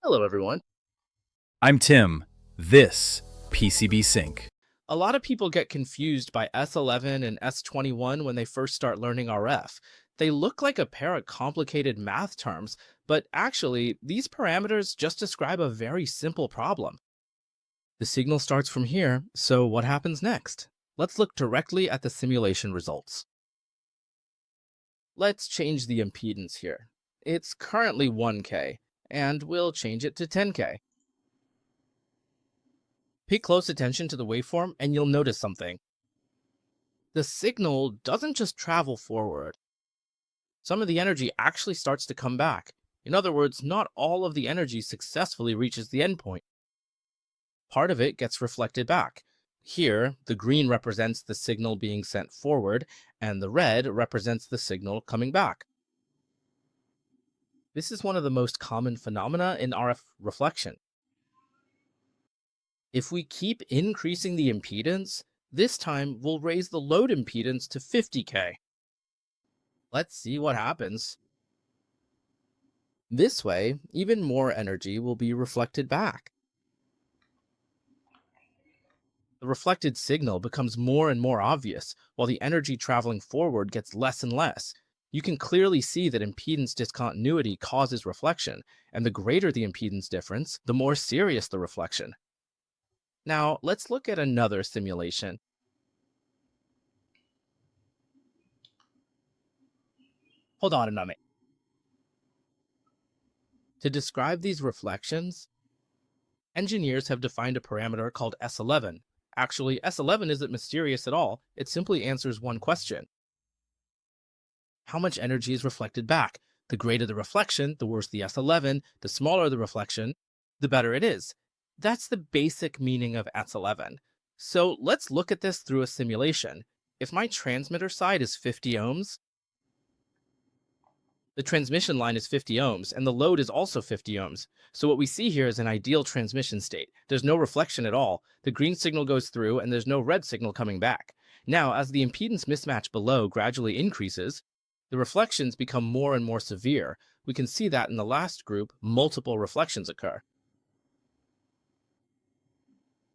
Hello, everyone. I'm Tim. This PCBSync. A lot of people get confused by S11 and S21 when they first start learning RF. They look like a pair of complicated math terms, but actually, these parameters just describe a very simple problem. The signal starts from here, so what happens next? Let's look directly at the simulation results. Let's change the impedance here. It's currently 1K, and we'll change it to 10K. Pay close attention to the waveform and you'll notice something. The signal doesn't just travel forward. Some of the energy actually starts to come back. In other words, not all of the energy successfully reaches the endpoint. Part of it gets reflected back. Here, the green represents the signal being sent forward, and the red represents the signal coming back. This is one of the most common phenomena in RF reflection. If we keep increasing the impedance, this time we'll raise the load impedance to 50K. Let's see what happens. This way, even more energy will be reflected back. The reflected signal becomes more and more obvious, while the energy traveling forward gets less and less. You can clearly see that impedance discontinuity causes reflection, and the greater the impedance difference, the more serious the reflection. Now, let's look at another simulation. Hold on a moment. To describe these reflections, engineers have defined a parameter called S11. Actually, S11 isn't mysterious at all, it simply answers one question. How much energy is reflected back? The greater the reflection, the worse the S11, the smaller the reflection, the better it is. That's the basic meaning of S11. So let's look at this through a simulation. If my transmitter side is 50 ohms, the transmission line is 50 ohms, and the load is also 50 ohms. So what we see here is an ideal transmission state. There's no reflection at all. The green signal goes through, and there's no red signal coming back. Now, as the impedance mismatch below gradually increases, the reflections become more and more severe. We can see that in the last group, multiple reflections occur.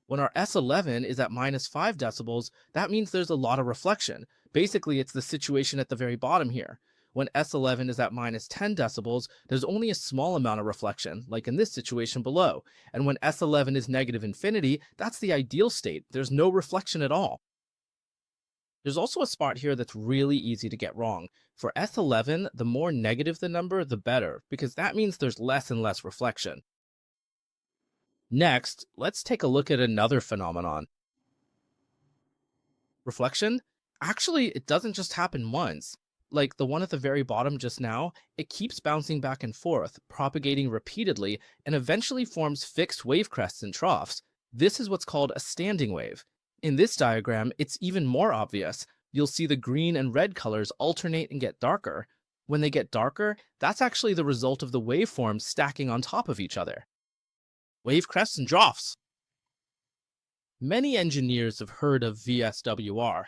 When our S11 is at minus 5 decibels, that means there's a lot of reflection. Basically, it's the situation at the very bottom here. When S11 is at minus 10 decibels, there's only a small amount of reflection, like in this situation below. And when S11 is negative infinity, that's the ideal state. There's no reflection at all. There's also a spot here that's really easy to get wrong. For S11, the more negative the number, the better, because that means there's less and less reflection. Next, let's take a look at another phenomenon. Reflection? Actually, it doesn't just happen once. Like the one at the very bottom just now, it keeps bouncing back and forth, propagating repeatedly, and eventually forms fixed wave crests and troughs. This is what's called a standing wave. In this diagram, it's even more obvious. You'll see the green and red colors alternate and get darker. When they get darker, that's actually the result of the waveforms stacking on top of each other. Wave crests and troughs. Many engineers have heard of VSWR.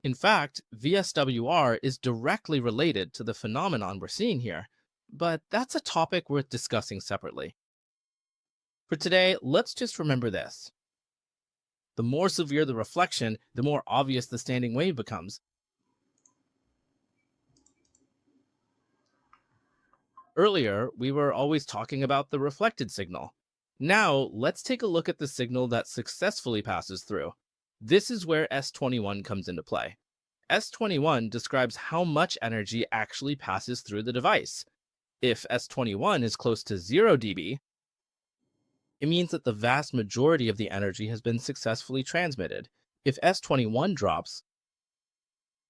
In fact, VSWR is directly related to the phenomenon we're seeing here, but that's a topic worth discussing separately. For today, let's just remember this. The more severe the reflection, the more obvious the standing wave becomes. Earlier, we were always talking about the reflected signal. Now, let's take a look at the signal that successfully passes through. This is where S21 comes into play. S21 describes how much energy actually passes through the device. If S21 is close to 0 dB, it means that the vast majority of the energy has been successfully transmitted. If S21 drops,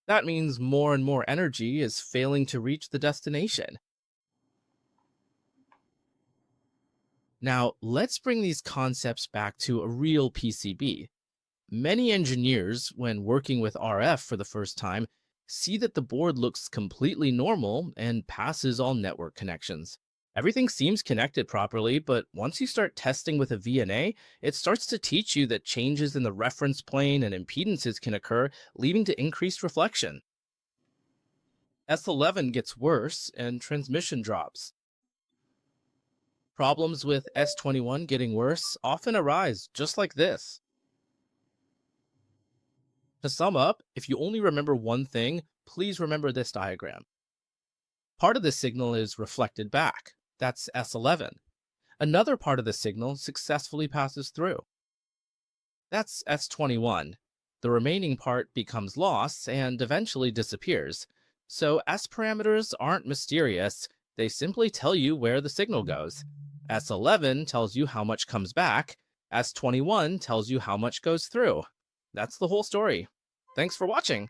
that means more and more energy is failing to reach the destination. Now, let's bring these concepts back to a real PCB. Many engineers, when working with RF for the first time, see that the board looks completely normal and passes all network connections. Everything seems connected properly, but once you start testing with a VNA, it starts to teach you that changes in the reference plane and impedances can occur, leading to increased reflection. S11 gets worse and transmission drops. Problems with S21 getting worse often arise just like this. To sum up, if you only remember one thing, please remember this diagram. Part of the signal is reflected back. That's S11. Another part of the signal successfully passes through. That's S21. The remaining part becomes lost and eventually disappears. So S parameters aren't mysterious, they simply tell you where the signal goes. S11 tells you how much comes back, S21 tells you how much goes through. That's the whole story. Thanks for watching.